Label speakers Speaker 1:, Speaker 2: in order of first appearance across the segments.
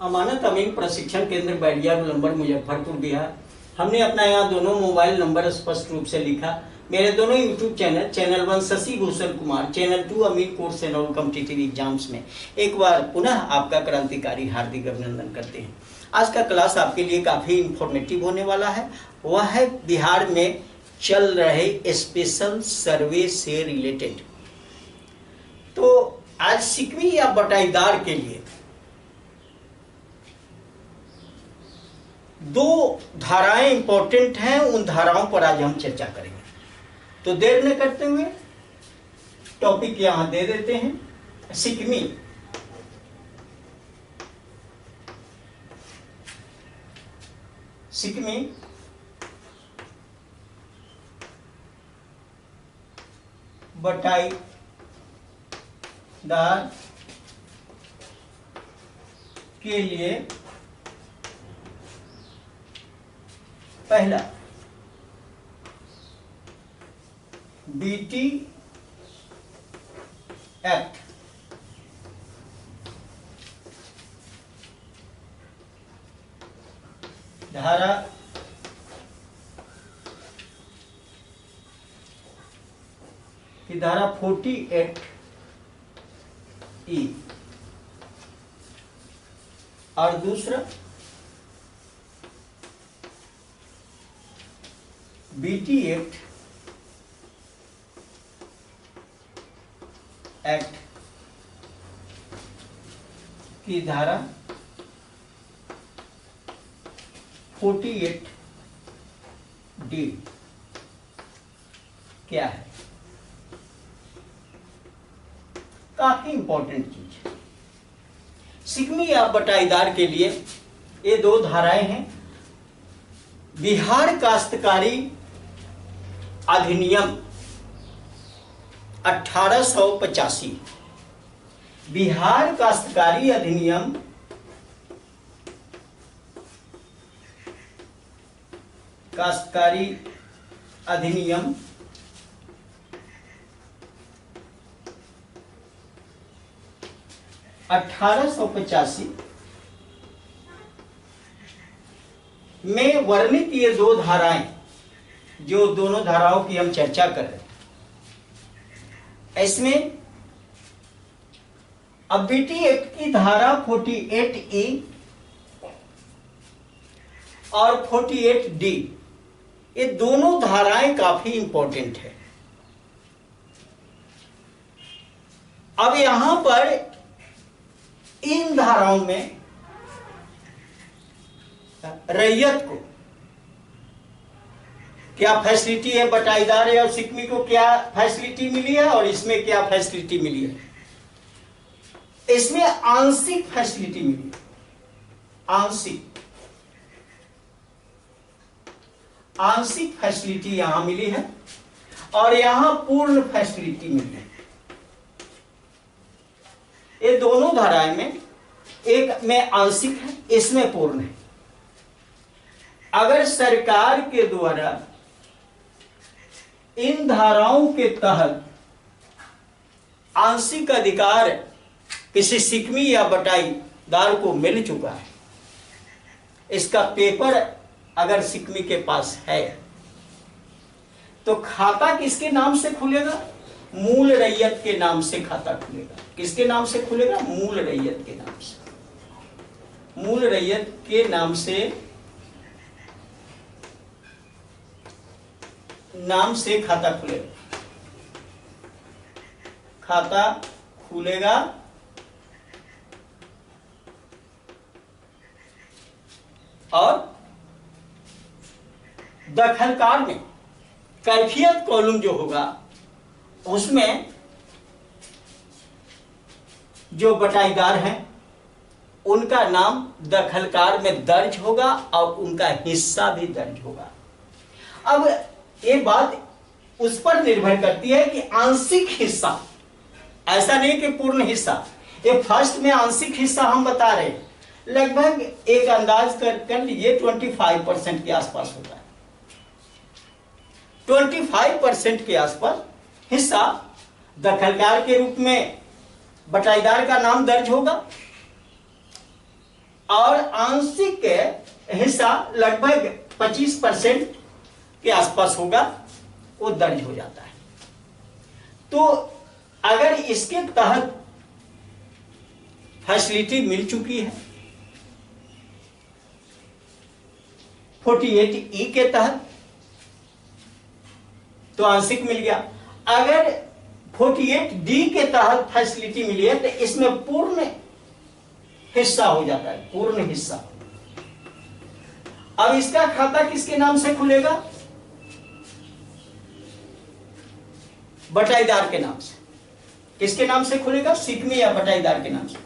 Speaker 1: अमानत अमीन प्रशिक्षण केंद्र बैरिया नंबर मुजफ्फरपुर बिहार। हमने अपना यहाँ दोनों मोबाइल नंबर स्पष्ट रूप से लिखा। मेरे दोनों YouTube channel 1 Shashi Bhushan Kumar, channel 2 Amin course and all competitive exams में एक बार पुनः आपका क्रांतिकारी हार्दिक अभिनंदन करते हैं। आज का क्लास आपके लिए काफ़ी इंफॉर्मेटिव होने वाला है। वह है बिहार में चल रहे स्पेशल सर्वे से रिलेटेड। तो आज सिकवी या बटाईदार के लिए दो धाराएं इंपॉर्टेंट हैं, उन धाराओं पर आज हम चर्चा करेंगे। तो देर न करते हुए टॉपिक यहां दे देते हैं। सिकवी बटाईदार के लिए पहला बीटी एक्ट, धारा की धारा 48 ई और दूसरा बीटी एक्ट की धारा 48 डी क्या है? काफी इंपॉर्टेंट चीज है। सिकवी या बटाईदार के लिए ये दो धाराएं हैं। बिहार काश्तकारी अधिनियम 1885, बिहार काश्तकारी अधिनियम 1885 में वर्णित ये दो धाराएं, जो दोनों धाराओं की हम चर्चा कर रहे हैं, इसमें अब बीटी एक्ट की धारा 48 ई और 48 डी, ये दोनों धाराएं काफी इंपॉर्टेंट है। अब यहां पर इन धाराओं में रैयत को क्या फैसिलिटी है, बटाईदार और सिकवी को क्या फैसिलिटी मिली है और इसमें क्या फैसिलिटी मिली है। इसमें आंशिक फैसिलिटी मिली है, आंशिक फैसिलिटी यहां मिली है और यहां पूर्ण फैसिलिटी मिली है। ये दोनों धाराएं में एक में आंशिक है, इसमें पूर्ण है। अगर सरकार के द्वारा इन धाराओं के तहत आंशिक अधिकार किसी सिकवी या बटाईदार को मिल चुका है, इसका पेपर अगर सिकवी के पास है, तो खाता किसके नाम से खुलेगा? मूल रैयत के नाम से खाता खुलेगा। किसके नाम से खुलेगा? मूल रैयत के नाम से। मूल रैयत के नाम से खाता खुलेगा। खाता खुलेगा और दखलकार में कैफियत कॉलम जो होगा, उसमें जो बटाईदार हैं उनका नाम दखलकार में दर्ज होगा और उनका हिस्सा भी दर्ज होगा। अब ये बात उस पर निर्भर करती है कि आंशिक हिस्सा, ऐसा नहीं कि पूर्ण हिस्सा। ये फर्स्ट में आंशिक हिस्सा हम बता रहे हैं, लगभग एक अंदाज कर लीजिए 25% के आसपास होता है। 25% के आसपास हिस्सा दखलकार के रूप में बटाईदार का नाम दर्ज होगा और आंशिक हिस्सा लगभग 25% के आसपास होगा, वो दर्ज हो जाता है। तो अगर इसके तहत फैसिलिटी मिल चुकी है 48E के तहत, तो आंशिक मिल गया। अगर 48D के तहत फैसिलिटी मिली है तो इसमें पूर्ण हिस्सा हो जाता है, पूर्ण हिस्सा। अब इसका खाता किसके नाम से खुलेगा? बटाईदार के नाम से। किसके नाम से खुलेगा? सिकमी या बटाईदार के नाम से।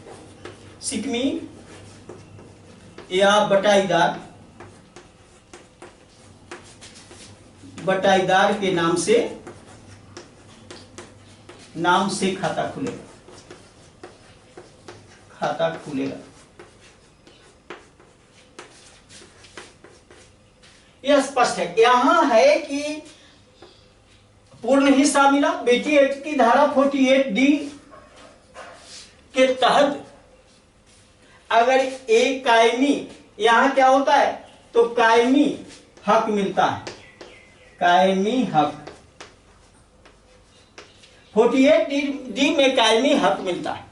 Speaker 1: सिकमी या बटाईदार, बटाईदार के नाम से खाता खुलेगा, खाता खुलेगा। यह स्पष्ट है। यहां है कि पूर्ण हिस्सा मिला। बेटी एक्ट की धारा 48D के तहत अगर एक कायमी, यहां क्या होता है तो कायमी हक मिलता है, कायमी हक। 48D में कायमी हक मिलता है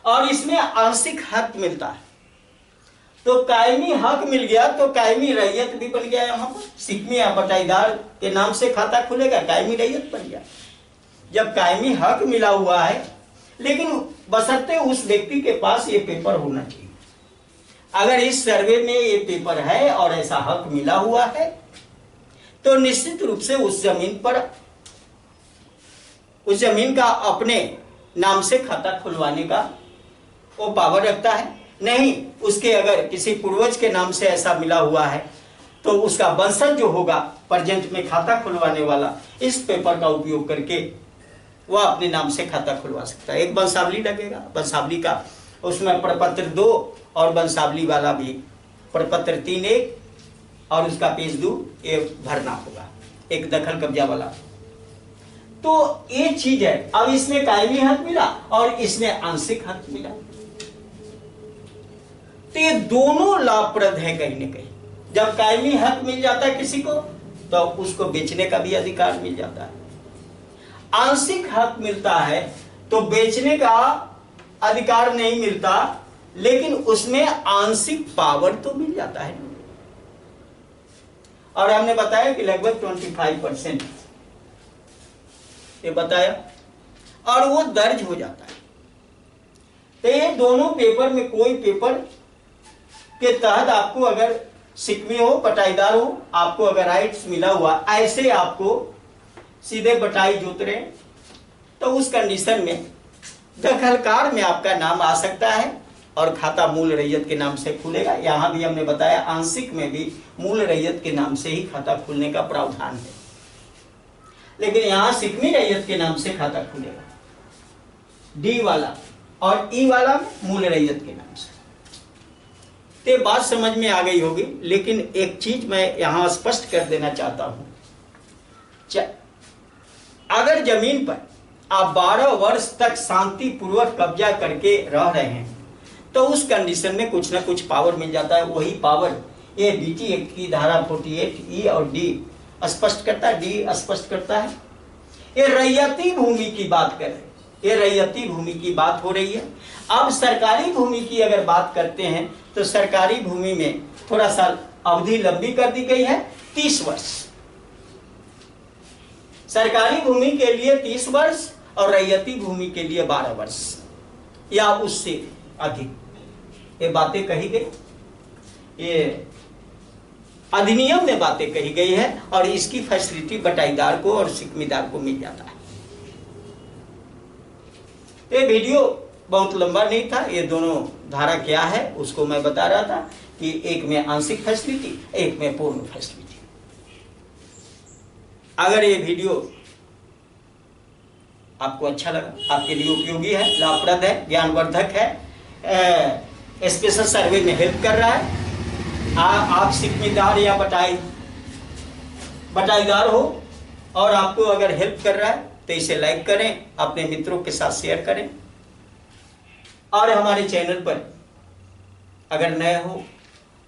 Speaker 1: और इसमें आंशिक हक मिलता है। तो कायमी हक मिल गया तो कायमी रैयत भी बन गया। यहां पर सिकमी या बटाईदार के नाम से खाता खुलेगा, कायमी रैयत बन गया। जब कायमी हक मिला हुआ है, लेकिन बशर्ते उस व्यक्ति के पास ये पेपर होना चाहिए। अगर इस सर्वे में ये पेपर है और ऐसा हक मिला हुआ है तो निश्चित रूप से उस जमीन का अपने नाम से खाता खुलवाने का वो पावर रखता है। नहीं, उसके अगर किसी पूर्वज के नाम से ऐसा मिला हुआ है तो उसका वंशज जो होगा प्रेजेंट में खाता खुलवाने वाला, इस पेपर का उपयोग करके वह अपने नाम से खाता खुलवा सकता है। एक वंशावली लगेगा, वंशावली का उसमें प्रपत्र 2 और वंशावली वाला भी प्रपत्र 3 एक और उसका पेज 2 ये भरना होगा, एक दखल कब्जा वाला। तो ये चीज है। अब इसमें कायमी हक मिला और इसमें आंशिक हक मिला, तो ये दोनों लाभप्रद है कहीं ना कहीं। जब कायमी हक मिल जाता है किसी को तो उसको बेचने का भी अधिकार मिल जाता है। आंशिक हक मिलता है तो बेचने का अधिकार नहीं मिलता, लेकिन उसमें आंशिक पावर तो मिल जाता है। और हमने बताया कि लगभग 25% ये बताया, और वो दर्ज हो जाता है। तो ये दोनों पेपर में कोई पेपर के तहत आपको अगर सिकमी हो, बटाईदार हो, आपको अगर राइट्स मिला हुआ, ऐसे आपको सीधे बटाई जोत रहे, तो उस कंडीशन में दखलकार में आपका नाम आ सकता है और खाता मूल रैयत के नाम से खुलेगा। यहां भी हमने बताया आंशिक में भी मूल रैयत के नाम से ही खाता खुलने का प्रावधान है, लेकिन यहां सिकमी रैयत के नाम से खाता खुलेगा, डी वाला, और ई वाला मूल रैयत के नाम से। तो बात समझ में आ गई होगी। लेकिन एक चीज मैं यहां स्पष्ट कर देना चाहता हूं, अगर जमीन पर आप 12 वर्ष तक शांतिपूर्वक कब्जा करके रह रहे हैं तो उस कंडीशन में कुछ ना कुछ पावर मिल जाता है। वही पावर ये बीटी एक्ट की धारा 48E और डी स्पष्ट करता है, डी स्पष्ट करता है। ये रैयती भूमि की बात कर रहे हैं, ये रैयती भूमि की बात हो रही है। अब सरकारी भूमि की अगर बात करते हैं तो सरकारी भूमि में थोड़ा सा अवधि लंबी कर दी गई है, 30 वर्ष। सरकारी भूमि के लिए 30 वर्ष और रैयती भूमि के लिए 12 वर्ष या उससे अधिक। ये बातें कही गई, ये अधिनियम में बातें कही गई है, और इसकी फैसिलिटी बटाईदार को और सिकमीदार को मिल जाता है। ये वीडियो बहुत लंबा नहीं था, ये दोनों धारा क्या है उसको मैं बता रहा था कि एक में आंशिक फैसिलिटी, एक में पूर्ण फैसिलिटी। अगर ये वीडियो आपको अच्छा लगा, आपके लिए उपयोगी है, लाभप्रद है, ज्ञानवर्धक है, स्पेशल सर्वे में हेल्प कर रहा है, आप सिकमीदार या बटाईदार हो और आपको अगर हेल्प कर रहा है तो इसे लाइक करें, अपने मित्रों के साथ शेयर करें, और हमारे चैनल पर अगर नए हो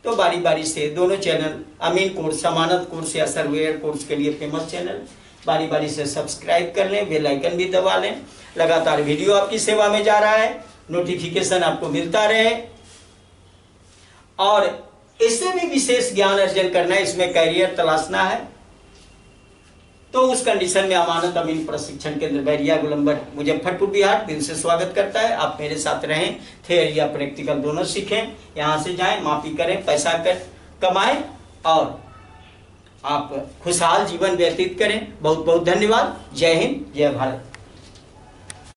Speaker 1: तो बारी बारी से दोनों चैनल, अमीन कोर्स, अमानत कोर्स या सर्वेयर कोर्स के लिए फेमस चैनल, बारी बारी से सब्सक्राइब कर लें, बेल आइकन भी दबा लें। लगातार वीडियो आपकी सेवा में जा रहा है, नोटिफिकेशन आपको मिलता रहे। और इससे भी विशेष ज्ञान अर्जन करना है, इसमें कैरियर तलाशना है, तो उस कंडीशन में अमानत अमीन प्रशिक्षण केंद्र बैरिया गोलंबर मुजफ्फरपुर बिहार दिल से स्वागत करता है। आप मेरे साथ रहें, थियरी या प्रैक्टिकल दोनों सीखें, यहाँ से जाएं, मापी करें, पैसा कमाएं और आप खुशहाल जीवन व्यतीत करें। बहुत बहुत धन्यवाद। जय हिंद, जय भारत।